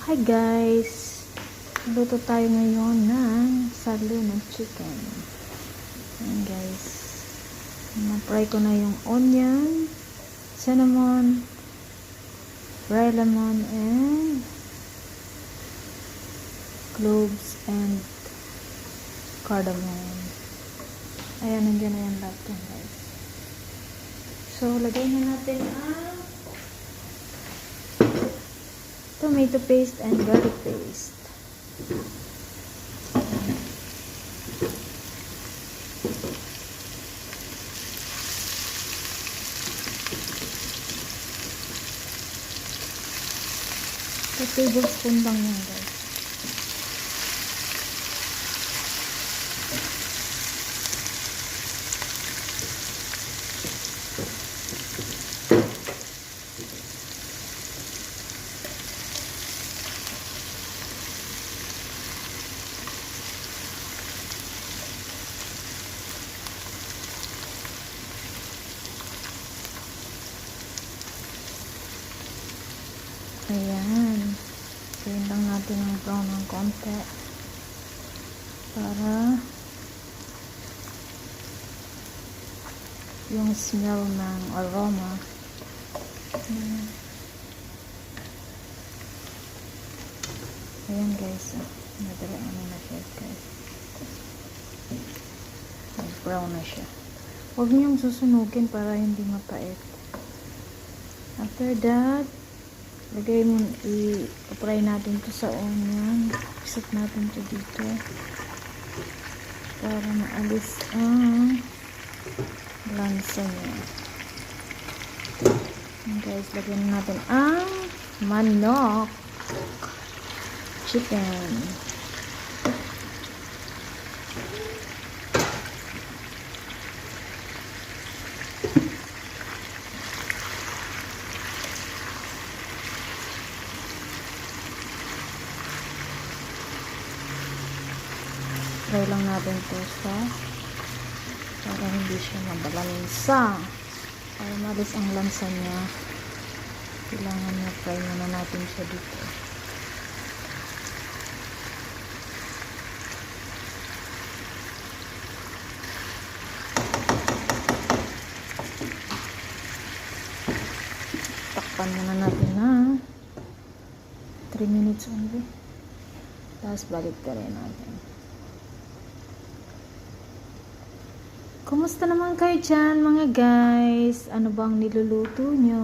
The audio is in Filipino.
Hi guys! Luto tayo ngayon ng salo ng chicken. Ayan guys. Na-fry ko na yung onion, cinnamon, dry lemon, and cloves and cardamom. Ayan, nandiyan na yan lahat yan guys. So, lagay na natin ang tomato paste and garlic paste. So, tablespoon lang yan guys. Ayan. Gawin lang natin ang brown ng konti para yung smell ng aroma. Ayan guys. Nadala na siya guys. Brown na siya. Huwag niyong susunugin para hindi mapait. After that, i-apply natin to sa onion. Isot natin to dito para maalis ang lansa niya. And guys, lagyan natin ang manok chicken. Try lang natin to para hindi siya mabalansa. Para malis ang lansa niya, kailangan na fry muna natin siya dito. Takpan muna natin na 3 minutes only. Tapos balik ka rin natin. Kumusta naman kayo dyan mga guys? Ano bang niluluto nyo?